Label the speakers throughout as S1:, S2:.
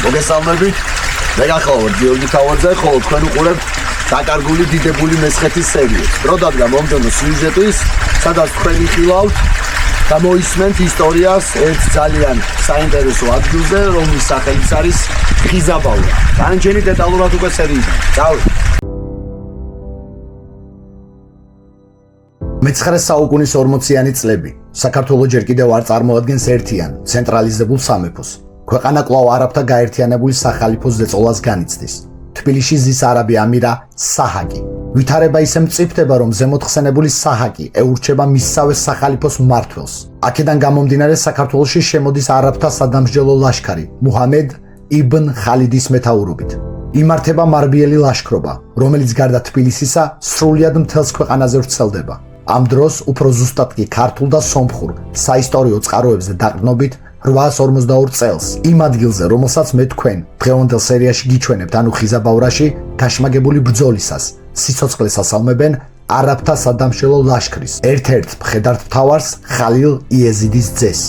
S1: მოგესალმებით. მე გახლავართ გიორგი თავაძე, ხოლო თქვენ უყურებთ დაკარგული დიდებული მესხეთის სერიას. დრო დადგა მომდევნო სიუჟეტის, სადაც თქვენ იხილავთ და მოისმენთ ისტორიას ერთ ძალიან საინტერესო ადგილზე, რომლის სახელიც არის ხიზაბაურა. განჯენი დეტალურად უკვე სერიიდან. წავიდეთ. მე-19 საუკუნის 40-იანი წლები. საქართველო ჯერ კიდევ არ წარმოადგენს ერთიან, ცენტრალიზებულ სამეფოს. ქვეყანა კვლავ არაბთა გაერთიანებული სახალიფოს ზეწოლას განიცდის. თბილისში ზის არაბი ამირა საჰაკი. ვითარება ისე მწიფდება, რომ ზემოთხსენებული საჰაკი ეურჩება მისსავე სახალიფოს მმართველს. აქედან გამომდინარე საქართველოში შემოდის არაბთა სადამსჯელო ლაშქარი მუჰამედ იბნ ხალიდის მეთაურობით. იმართება მარბიელი ლაშქრობა, რომელიც გარდა თბილისისა სრულიად მთელს ქვეყანაზე ვრცელდება. ამ დროს უფრო ზუსტად კი ქართულ და სომხურ საისტორიო წყაროებზე დაყრდნობით 852 წელს იმ ადგილზე, რომელსაც მე თქვენ დღევანდელ სერიაში გიჩვენებთ, ანუ ხიზაბაურაში გაშმაგებული ბრძოლისას სიცოცხლეს ასალმებენ არაბთა სადამშელო ლაშქრის ერთ-ერთ მხედართ მთავარს ხალილ იეზიდის ძეს.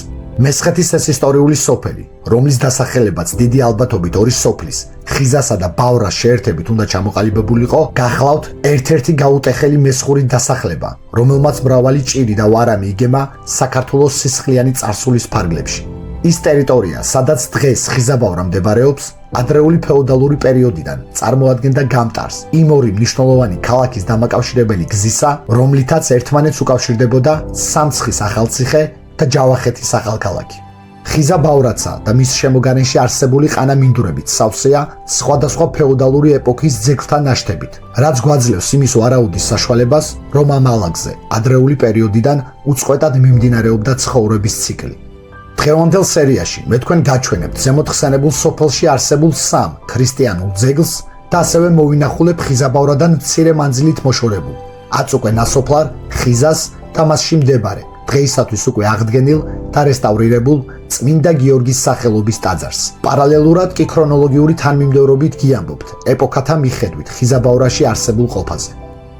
S1: მესხეთის ეს ისტორიული სოფელი, რომლის დასახელებაც დიდი ალბათობით ორი სოფლის, ხიზასა და ბავრას შეერთებით უნდა ჩამოყალიბებულიყო, გახლავთ ერთ-ერთი გაუტეხელი მესხური დასახლება, რომელმაც მრავალი ჭირი და ვარამი იგემა საქართველოს სისხლიანი წარსულის ფარგლებში. ის ტერიტორია, სადაც დღეს ხიზაბავრა მდებარეობს, ადრეული ფეოდალური პერიოდიდან წარმოადგენდა გამტარს იმ ორი მნიშვნელოვანი ქალაქის დამაკავშირებელი გზისა, რომლითაც ერთმანეთს უკავშირდებოდა სამცხის ახალციხე და ჯავახეთის ახალქალაქი. ხიზაბავრაცა და მის შემოგარენში არსებული ყანამინდვრებით სავსეა სხვადასხვა ფეოდალური ეპოქის ძეგლთა ნაშთებით, რაც გვაძლევს იმის ვარაუდის საშუალებას, რომ ამ ალაგზე ადრეული პერიოდიდან უწყვეტად მიმდინარეობდა ცხოვრების ციკლი. დღევანდელ სერიაში მე თქვენ გაჩვენებთ ზემოთხსენებულ სოფელში არსებულ სამ ქრისტიანულ ძეგლს და ასევე მოვინახულებ ხიზაბავრადან მცირე მანძილით მოშორებულ აწუყვე ნასოფლარ ხიზას და მასში მდებარე დღეისათვის უკვე აღდგენილ და რესტავრირებულ წმინდა გიორგის სახელობის ტაძარს. პარალელურად კი ქრონოლოგიური თანმიმდევრობით გიამბობთ ეპოქათა მიხედვით ხიზაბავრაში არსებულ ყოფაზე.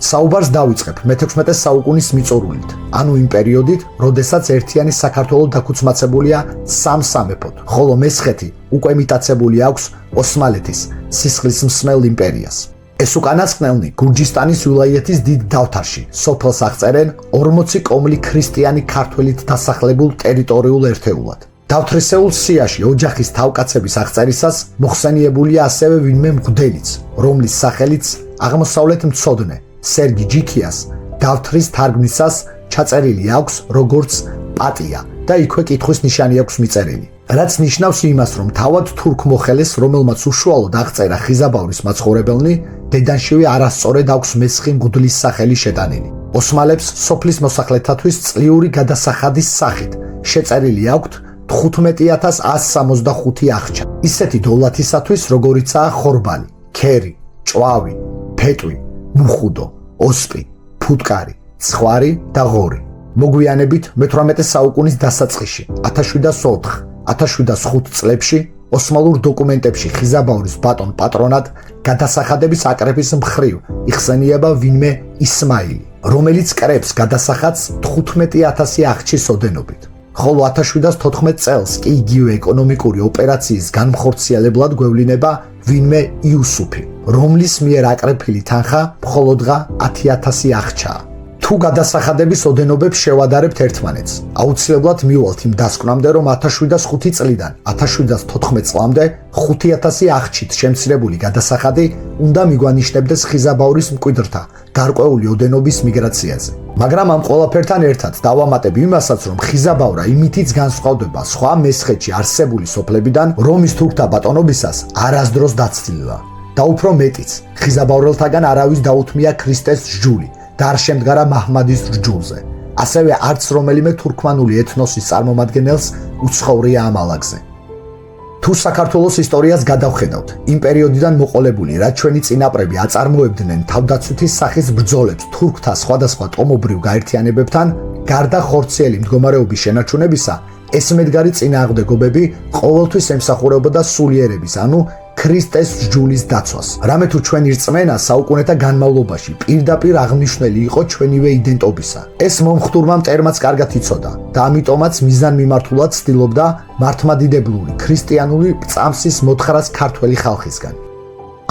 S1: საუბარს დავიწყებ მე-16 საუკუნის მიწურულით, ანუ იმ პერიოდით, როდესაც ერთიანი საქართველო დაქუცმაცებულია სამ სამეფოდ, ხოლო მესხეთი უკვე მიტაცებული აქვს ოსმალეთის სისხლის მსმელ იმპერიას. ეს უკანასკნელნი გურჯისტანის ვილაიეთის დიდ დავთარში სოფელს აღწერენ 40 კომლი ქრისტიანი ქართველით დასახლებულ ტერიტორიულ ერთეულად. დავთრისეულ სიაში ოჯახის თავკაცების აღწერისას მოხსენიებულია ასევე ვინმე მღვდელიც, რომლის სახელიც აღმოსავლეთ მცოდნე სერგი ჯიქიას დავთრის თარგმნისას ჩაწერილი აქვს როგორც პატია და იქვე კითხვის ნიშანი აქვს მიწერილი. რაც ნიშნავს იმას, რომ თავად თურქ მოხელეს, რომელმაც უშუალოდ აღწერა ხიზაბავრის მაცხოვრებელნი, დედანშივე არასწორად აქვს მესხი მღვდლის სახელი შეტანილი. ოსმალებს სოფლის მოსახლეთათვის წლიური გადასახადის სახით შეწერილი აქვთ 15165 აღჭა. ისეთი დოლათისათვის, როგორიცაა ხორბალი, ქერი, ჭვავი, ფეტვი, მუხუდო, ოსპი, ფუტკარი, ცხვარი და ღორი. მოგვიანებით მე-18 საუკუნის დასაწყისში 1704-1705 წლებში ოსმალურ დოკუმენტებში ხიზაბავრის ბატონ პატრონად გადასახადების აკრეფის მხრივ იხსენიება ვინმე ისმაილი, რომელიც კრებს გადასახადს 15000 აღჭის ოდენობით. ხოლო 1714 წელს კი იგივე ეკონომიკური ოპერაციის განმხორციელებლად გვევლინება ვინმე იუსუფი, რომლის მიერ აკრეფილი თანხა მხოლოდღა 10000 აღჭაა. თუ გადასახადების ოდენობებს შევადარებთ ერთმანეთს, აუცილებლად მივალთ იმ დასკვნამდე, რომ 1705 წლიდან 1714 წლამდე 5000 აღჭით შემცირებული გადასახადი უნდა მიგვანიშნებდეს ხიზაბავრის მკვიდრთა გარკვეული ოდენობის მიგრაციაზე. მაგრამ ამ ყველაფერთან ერთად დავამატებ იმასაც, რომ ხიზაბავრა იმითიც განსხვავდება სხვა მესხეთში არსებული სოფლებიდან, რომ ის თურქთა ბატონობისას არასდროს დაცდილა. და უფრო მეტიც, ხიზაბავრელთაგან არავის დაუთმია ქრისტეს სჯული და არ შემდგარა მაჰმადის სჯულზე. ასევე არც რომელიმე თურქმანული ეთნოსის წარმომადგენელს უცხოვრია ამ ალაგზე. თუ საქართველოს ისტორიას გადავხედავთ, იმ პერიოდიდან მოყოლებული, რაც ჩვენი წინაპრები აწარმოებდნენ თავდაცვითის სახის ბრძოლებს თურქთა სხვადასხვა ტომობრივ გაერთიანებებთან, გარდა ხორციელი მდგომარეობის შენარჩუნებისა, ეს მედგარი წინააღმდეგობები ყოველთვის ემსახურებოდა სულიერების, ანუ ქრისტეს სჯულის დაცვას. რამე თუ ჩვენი რწმენა საუკუნეთა განმავლობაში პირდაპირ აღნიშნული იყო ჩვენივე იდენტობისა. ეს მომხდურმა მტერმაც კარგად იცოდა და ამიტომაც მიზანმიმართულად ცდილობდა მართლმადიდებლური ქრისტიანული წამსის მოთხრას ქართველი ხალხისგან.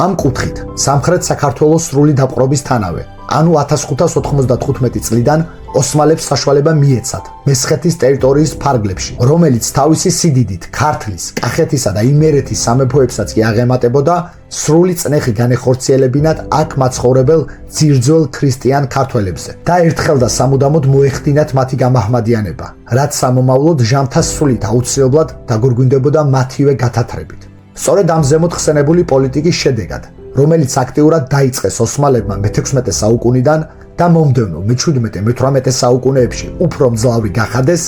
S1: ამ კუთხით სამხრეთ საქართველოს სრული დაპყრობისთანავე, ანუ 1595 წლიდან ოსმალებს საშუალება მიეცათ მესხეთის ტერიტორიის ფარგლებში, რომელიც თავისი სიდიდით ქართლის, კახეთისა და იმერეთის სამეფოებსაც კი აღემატებოდა, სრული წნეხი განეხორციელებინათ აქ მაცხოვრებელ ძირძველ ქრისტიან ქართველებზე და ერთხელ და სამუდამოდ მოეხდინათ მათი გამაჰმადიანება, რაც სამომავლოდ ჟამთა სულით აუცილებლად დაგურგვინდებოდა მათივე გათათრებით. სწორედ ამ ზემოთ ხსენებული პოლიტიკის შედეგად, რომელიც აქტიურად დაიწყეს ოსმალებმა მე-16 საუკუნიდან და მომდევნო მე-17-18 საუკუნეებში უფრო მძლავრი გახადეს,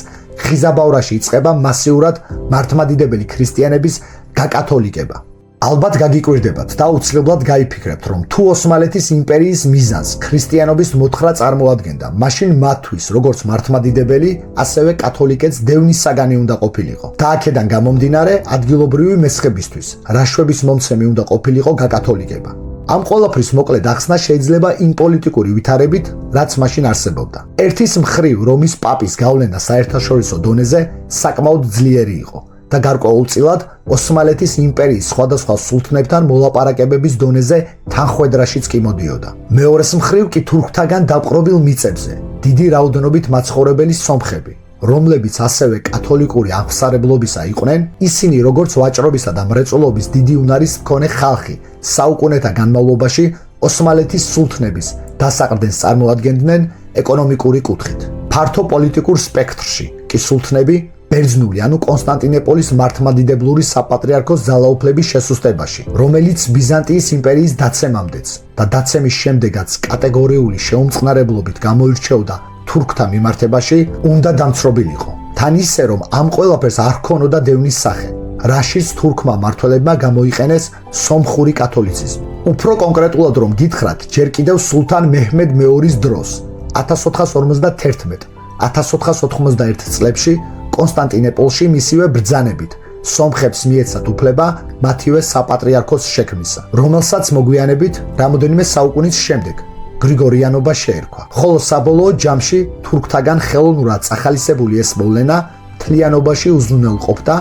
S1: ხიზაბავრაში იწყება მასიურად მართლმადიდებელი ქრისტიანების გაკათოლიკება. ალბათ გაგიკვირდებათ და უცლებად გაიფიქრებთ, რომ თუ ოსმალეთის იმპერიის მიზანს ქრისტიანობის მოთხრა წარმოადგენდა, მაშინ მათთვის, როგორც მართლმადიდებელი, ასევე კათოლიკეც დევნის საგანი უნდა ყოფილიყო. და აქედან გამომდინარე, ადგილობრივი მესხებისთვის, რაშვების მომცემი უნდა ყოფილიყო გაკათოლიკება. ამ ყველაფრის მოკლედ ახსნა შეიძლება იმ პოლიტიკური ვითარებით, რაც მაშინ არსებობდა. ერთის მხრივ რომის პაპის გავლენა საერთაშორისო დონეზე საკმაოდ ძლიერი იყო და გარკვეულწილად ოსმალეთის იმპერიის სხვადასხვა სულთნებთან მოლაპარაკებების დონეზე თანხვედრაშიც კი მოდიოდა. მეორეს მხრივ კი თურქთაგან დაპყრობილ მიწებზე დიდი რაოდენობით მაცხოვრებელი სომხები, რომლებიც ასევე კათოლიკური აღმსარებლობისა იყვნენ, ისინი როგორც ვაჭრობისა და მრეწველობის დიდი უნარის მქონე ხალხი, საუკუნეთა განმავლობაში ოსმალეთის სულთნების დასაყრდენს წარმოადგენდნენ ეკონომიკური კუთხით. ფართო პოლიტიკურ სპექტრში კი სულთნები ბერძნული, ანუ კონსტანტინოპოლის მართლმადიდებლური საპატრიარქოს ძალაუფლების შესუსტებაში, რომელიც ბიზანტიის იმპერიის დაცემამდეც და დაცემის შემდეგაც კატეგორიული შეუმწყნარებლობით გამოირჩეოდა თურქთა მიმართებაში, უნდა დამცრობილიყო. თან ისე, რომ ამ ყველაფერს არ ჰქონოდა დევნის სახე, რაშიც თურქმა მმართველებმა გამოიყენეს სომხური კათოლიციზმი. უფრო კონკრეტულად რომ გითხრათ, ჯერ კიდევ სულთან მეჰმედ მეორის დროს 1451-1491 წლებში კონსტანტინოპოლში მისივე ბრძანებით სომხებს მიეცათ უფლება მათივე საპატრიარქოს შექმნისა, რომელსაც მოგვიანებით რამოდენიმე საუკუნის შემდეგ გრიგორიანობა შეერქვა. ხოლო საბოლოო ჯამში თურქთაგან ხელოვნურად სახალისებული ეს მოვლენა მთლიანობაში უზრუნველყოფდა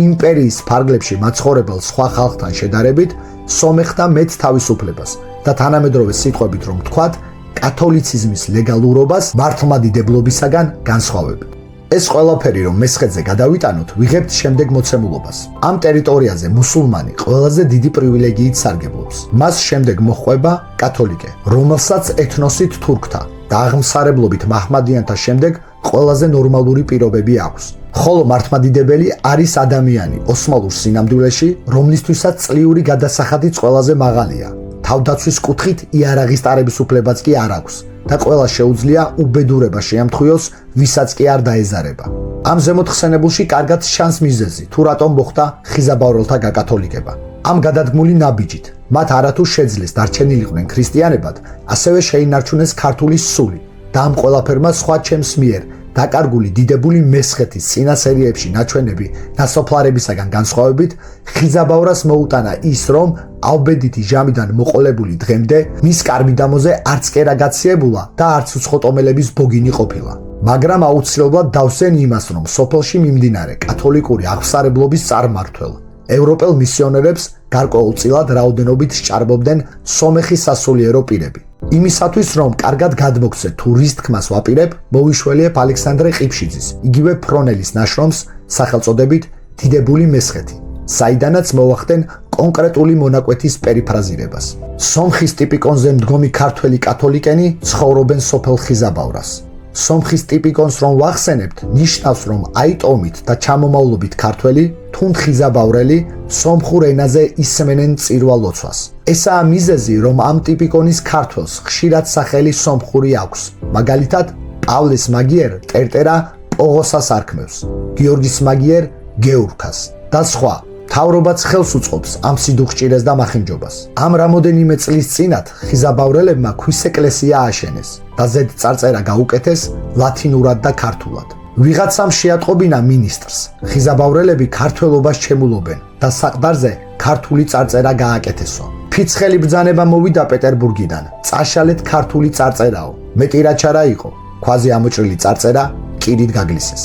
S1: იმპერიის ფარგლებში მაცხოვრებელ სხვა ხალხთან შედარებით სომეხთა მეტ თავისუფლებას და თანამედროვე სიტყვებით რომ ვთქვათ, კათოლიციზმის ლეგალურობას მართლმადიდებლობისაგან განსხვავებით. ეს ყველაფერი რომ მესხეთზე გადავიტანოთ, ვიღებთ შემდეგ მოცემულობას. ამ ტერიტორიაზე მუსულმანი ყველაზე დიდი პრივილეგიით სარგებლობს. მას შემდეგ მოჰყვება კათოლიკე, რომელსაც ეთნოსით თურქთა და აღმსარებლობით მაჰმადიანთა შემდეგ ყველაზე ნორმალური პირობები აქვს. ხოლო მართლმადიდებელი არის ადამიანი ოსმალურ სინამდვილეში, რომლისთვისაც წლიური გადასახადიც ყველაზე მაღალია. თავდაცვის კუთხით იარაღის ტარების უფლებაც კი არ აქვს და ყველა შეუძლია უბედურება შეამთხვიოს, ვისაც კი არ დაეზარება. ამ ზემოთ ხსენებულში კარგად ჩანს მიზეზი, თუ რატომ მოხდა ხიზაბავრელთა გაკათოლიკება. ამ გადადგმული ნაბიჯით მათ არათუ შეძლეს დარჩენილიყვნენ ქრისტიანებად, ასევე შეინარჩუნეს ქართული სული და ამ ყველაფერმა სხვა ჩემს მიერ დაკარგული დიდებული მესხეთის წინა სერიებში ნაჩვენები ნასოფლარებისაგან განსხვავებით, ხიზაბავრას მოუტანა ის, რომ ალბედითი ჟამიდან მოყოლებული დღემდე მის კარ-მიდამოზე არც კერა გაციებულა და არც უცხოტომელების ბოგინი ყოფილა. მაგრამ აუცილებლად დავსენ იმას, რომ სოფელში მიმდინარე კათოლიკური აღმსარებლობის წარმმართველ ევროპელ მისიონერებს გარკვეულწილად რაოდენობით სჭარბობდნენ სომეხი სასულიერო პირები. იმისათვის, რომ კარგად გადმოგცეთ თუ რის თქმას ვაპირებ, მოვიშველიებ ალექსანდრე ყიფშიძის, იგივე ფრონელის ნაშრომს სახელწოდებით დიდებული მესხეთი, საიდანაც მოვახდენ კონკრეტული მონაკვეთის პერიფრაზირებას. სომხის ტიპიკონზე მდგომი ქართველი კათოლიკენი ცხოვრობენ სოფელ ხიზაბავრას. სომხის ტიპიკონს რომ ვახსენებთ, ნიშნავს, რომ აიტომით და ჩამომავლობით ქართველი, თუნდ ხიზაბავრელი სომხურ ენაზე ისმენენ წირვა ლოცვას. ესაა მიზეზი, რომ ამ ტიპიკონის ქართველს ხშირად სახელი სომხური აქვს. მაგალითად, პავლეს მაგიერ ტერტერა პოღოსას არქმევს, გიორგის მაგიერ გეურქას და სხვა. მთავრობაც ხელს უწყობს ამ სიდუხჭირეს და მახინჯობას. ამ რამოდენიმე წლის წინათ ხიზაბავრელებმა ქვის ეკლესია ააშენეს და ზედ წარწერა გაუკეთეს ლათინურად და ქართულად. ვიღაცამ შეატყობინა მინისტრს. ხიზაბავრელები ქართველობას ჩემულობენ და საყდარზე ქართული წარწერა გააკეთესო. ფიცხელი ბრძანება მოვიდა პეტერბურგიდან. წაშალეთ ქართული წარწერაო. მეტი რა ჩარა იყო. ქვაზე ამოჭრილი წარწერა კიდით გაგლისეს.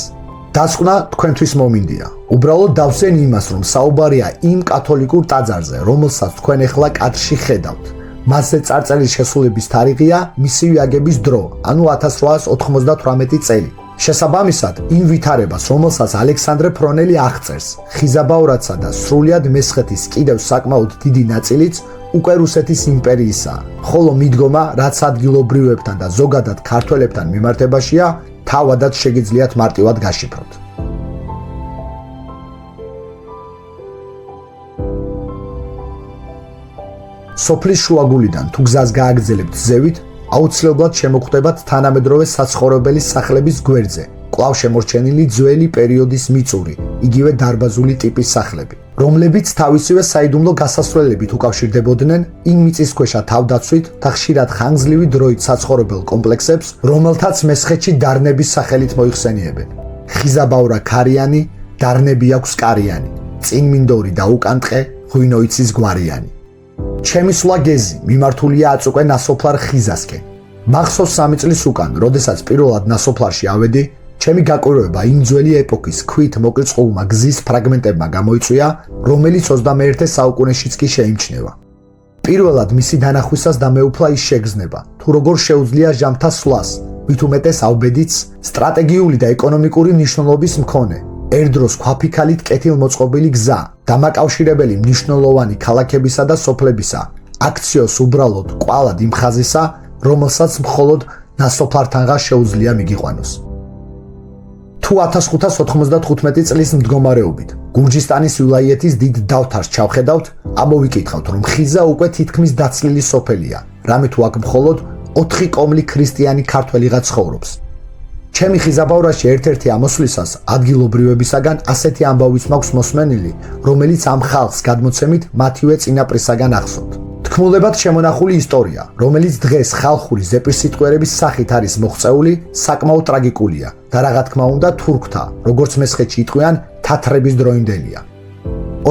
S1: დასკვნა თქვენთვის მომინდია. უბრალოდ დავსენ იმას, რომ საუბარია იმ კათოლიკურ ტაძარზე, რომელსაც თქვენ ახლა კადრში ხედავთ. მასზე წარწერის შესრულების თარიღია მისივე აგების დრო, ანუ 1898 წელი. შესაბამისად, იმ ვითარებას, რომელსაც ალექსანდრე ფრონელი აღწერს, ხიზაბავრაცა და სრულიად მესხეთის კიდევ საკმაოდ დიდი ნაწილიც უკვე რუსეთის იმპერიისაა, ხოლო მიდგომა, რაც ადგილობრივებთან და ზოგადად ქართველებთან მიმართებაშია, თავადაც შეგიძლიათ მარტივად გაშიფროთ. სოფლის შუაგულიდან თუ გზას გააგრძელებთ ზევით, აუცილებლად შემოგხვდებათ თანამედროვე საცხოვრებელი სახლების გვერდზე, კვლავ შემორჩენილი ძველი პერიოდის მიწური, იგივე დარბაზული ტიპის სახლები, რომლებიც თავისივე საიდუმლო გასასვლელებით უკავშირდებოდნენ იმ მიწისქვეშა თავდაცვით და ხშირად ხანგრძლივი დროით საცხოვრებელ კომპლექსებს, რომელთაც მესხეთში დარნების სახელით მოიხსენიებენ. ხიზაბავრა ქარიანი, დარნები აქვს კარიანი, წინმინდორი და უკანტყე ღვინოიცის გვარიანი. ჩემი სვლა გეზი მიმართულია აწუყე ნასოფლარ ხიზასკენ. მახსოვს 3 წლის უკან, როდესაც პირველად ნასოფლარში ავედი, ჩემი გაკვირვება იმ ძველი ეპოქის ქვით მოკრიწყულმა გზის ფრაგმენტებმა გამოიწვია, რომელიც 21 საუკუნეშიც კი შეიმჩნევა. პირველად მისი დანახვისას დამეუფლა ის შეგრძნება, თუ როგორ შეუძლია ჟამთა სვლას, მით უმეტეს ავბედიც, სტრატეგიული და ეკონომიკური მნიშვნელობის მქონე, ერთდროს ქვაფიქალით კეთილმოწყობილი გზა, დამაკავშირებელი მნიშვნელოვანი ქალაქებისა და სოფლებისა, აქციოს უბრალოდ კვალად იმ ხაზისა, რომელსაც მხოლოდ ნასოფლართანღა შეუძლია მიგიყვანოს. თუ 1595 წლის მდგომარეობით გურჯისტანის ვილაიეთის დიდ დავთარს ჩავხედავთ, ამოვიკითხავთ, რომ ხიზა უკვე თითქმის დაცლილი სოფელია, რამე თუ აქ მხოლოდ 4 კომლი ქრისტიანი ქართველიღაც ცხოვრობს. ჩემი ხიზაბავრაში ერთ-ერთი ამოსვლისას ადგილობრივებისაგან ასეთი ამბავიც მაქვს მოსმენილი, რომელიც ამ ხალხს გადმოცემით მათივე წინაპრისაგან ახსოვთ. თქმულებად შემონახული ისტორია, რომელიც დღეს ხალხური ზეპირსიტყვიერების სახით არის მოღწეული, საკმაოდ ტრაგიკულია და რა თქმა უნდა თურქთა, როგორც მესხეთში იტყვიან, თათრების დროინდელია.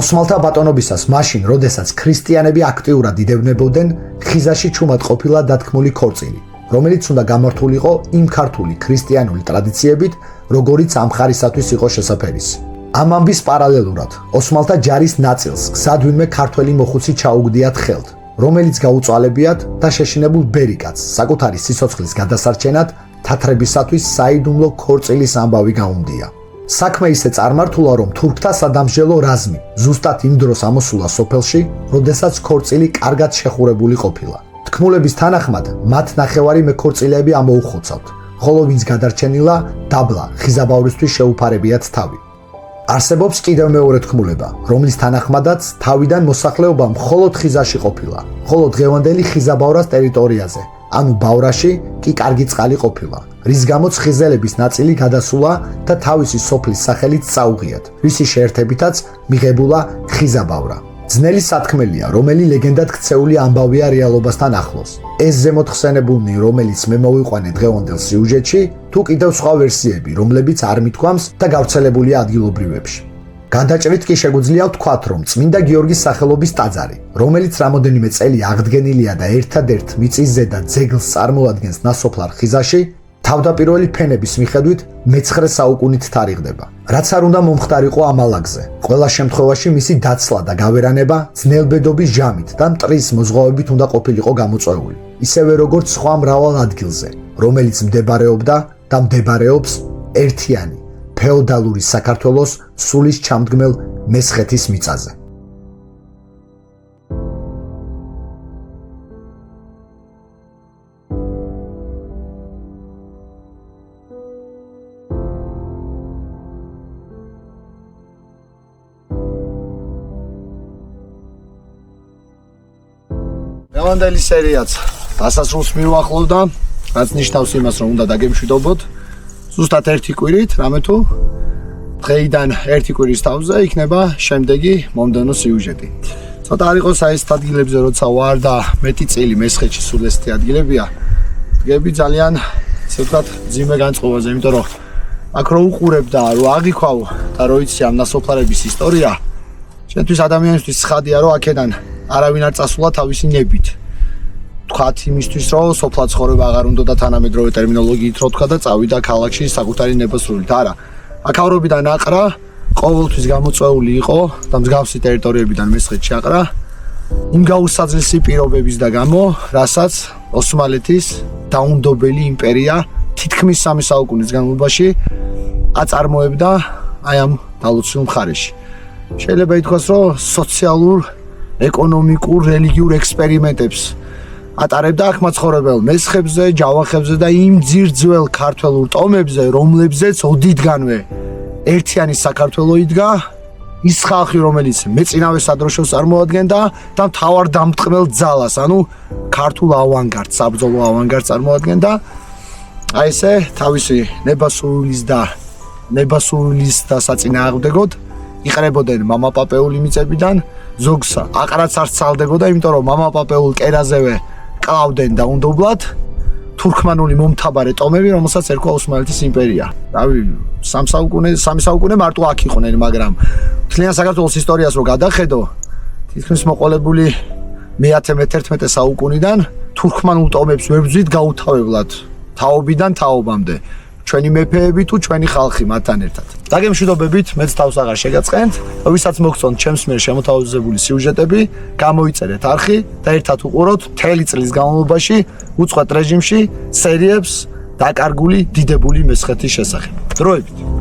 S1: ოსმალთა ბატონობისას მაშინ, როდესაც ქრისტიანები აქტიურად იდევნებოდნენ, ხიზაში ჩუმად ყოფილა დათქმული ქორწილი, რომელიც უნდა გამართულიყო იმ ქართული ქრისტიანული ტრადიციებით, როგორიც ამ ხარისათვის იყო შესაფერისი. ამ ამბის პარალელურად, ოსმალთა ჯარის ნაწილს გზადვინმე ქართველი მოხუცი ჩაუგდიათ ხელთ, რომელიც გაუწვალებიათ და შეშინებულ ბერიკაც საკუთარი სიცოცხლის გადასარჩენად თათრებისათვის საიდუმლო ქორწილის ამბავი გაუნდია. საქმე ისე წარმართულა, რომ თურქთა სადამსჯელო რაზმი ზუსტად იმ დროს ამოსულა სოფელში, როდესაც ქორწილი კარგად შეხურებული ყოფილა. თქმულების თანახმად, მათ ნახევარი მეკორწილეები ამოუხოცავთ, ხოლო ვინც გადარჩენილა, დაბლა ხიზაბავრისთვის შეუფარებიათ თავი. არსებობს კიდევ მეორე თქმულება, რომლის თანახმადაც თავიდან მოსახლეობა მხოლოდ ხიზაში ყოფილა, ხოლო დღევანდელი ხიზაბავრას ტერიტორიაზე, ანუ ბავრაში კი კარგი წყალი ყოფილა, რის გამოც ხიზელების ნაწილი გადასულა და თავისი სოფლის სახელით წაუღიათ, რისი შეერთებითაც მიღებულა ხიზაბავრა. ძნელი სათქმელია, რომელი ლეგენდად ქცეული ამბავია რეალობასთან ახლოს. ეს ზემოთხსენებულნი, რომელიც მე მოვიყვანე დღევანდელ სიუჟეტში, თუ კიდევ სხვა ვერსიები, რომლებიც არ მithქვამს და გავრცელებულია ადგილობრივებში. გადაჭრით კი შეგვიძლია ვთქვათ, რომ წმინდა გიორგის სახელობის ტაძარი, რომელიც რამოდენიმე წელი აღდგენილია და ერთადერთ მიწის ზედა ძეგლს წარმოადგენს ნასოფლარ ხიზაში, თავდაპირველი ფენების მიხედვით მე-9 საუკუნით თარიღდება. რაც არ უნდა მომხდარიყო ამ ალაგზე, ყველა შემთხვევაში მისი დაცლა და გავერანება ძნელბედობის ჟამით და მტრის მოზღვავებით უნდა ყოფილიყო გამოწვეული, ისევე როგორც სხვა მრავალ ადგილზე, რომელიც მდებარეობდა და მდებარეობს ერთიანი ფეოდალური საქართველოს სულის ჩამდგმელ მესხეთის მიწაზე. დღევანდელი სერიაც დასასრულს მივახლოვდა, რაც ნიშნავს იმას, რომ უნდა დაგემშვიდობოთ. ზუსტად ერთი კვირით, რამე თუ დღეიდან ერთი კვირის თავზე იქნება შემდეგი მომდევნო სიუჟეტი. ცოტა არ იყოს აი ეს ადგილებზე, როცა ვარ და მეტი წილი მესხეთში სულ ესეთი ადგილებია. დგები ძალიან, ესე ვთქვათ, ძიმე განწყობაზე, იმიტომ რომ აქ რო უყურებ და რო აღიქვავ და რო იცი ამ ნასოფლარების ისტორია,
S2: ჩვენთვის ადამიანისთვის ცხადია, რომ აქედან არავინ არ წასულა თავისი ნებით. თქვათ იმისთვის, რომ სოფლად ცხოვრება აღარ უნდა და თანამედროვე ტერმინოლოგიით რო თქვა და წავიდა ქალაქში საკუთარი ნებოსრულით. არა. აქავრობიდან აყრა, ყოველთვის გამოწვეული იყო და მსგავსი ტერიტორიებიდან მესხეთში აყრა. იმ გაუსაძლისი პირობების და გამო, რასაც ოსმალეთის დაუნდობელი იმპერია თითქმის 3 საუკუნის განმავლობაში აწარმოებდა აი ამ დალოცულ მხარეში. შეიძლება ითქვას, რომ სოციალურ, ეკონომიკურ, რელიგიურ ექსპერიმენტებს ატარებდა აქ მაცხოვრებელ მესხებზე, ჯავახებზე და იმ ძირძველ ქართველურ ტომებზე, რომლებზეც ოდითგანვე ერთიანი საქართველო იდგა, ის ხალხი, რომელიც მეწინავე სადროშოს წარმოადგენდა და მთავარ დამტყმელ ძალას, ანუ ქართულ ავანგარდს, საბრძოლო ავანგარდს წარმოადგენდა. აი ესე თავისი ნებასურვილის და საწინააღმდეგოდ იყრებოდნენ მამაპაპეული მიწებიდან, ზოგს აყრაც არ სცალდებოდა, იმიტომ რომ მამაპაპეულ კერაზევე კლავდნენ დაუნდობლად თურქმანული მომთაბარე ტომები, რომელსაც ერქვა ოსმალეთის იმპერია. რავი, 3 საუკუნე მარტო აქ იყვნენ, მაგრამ მთლიან საქართველოს ისტორიას რო გადახედო, თითქმის მოყოლებული მე-11 საუკუნიდან თურქმანულ ტომებს ვებრძვით გაუთავებლად თაობიდან თაობამდე. ჩვენი მეფეები თუ ჩვენი ხალხი მათთან ერთად. დაგემშვიდობებით, მეც თავს აღარ შეგაწყენთ. ვისაც მოგწონთ ჩემს მიერ შემოთავაზებული სიუჟეტები, გამოიწერეთ არხი და ერთად უყუროთ მთელი წლის განმავლობაში უწყვეტ რეჟიმში სერიებს დაკარგული დიდებული მესხეთის შესახებ. დროებით.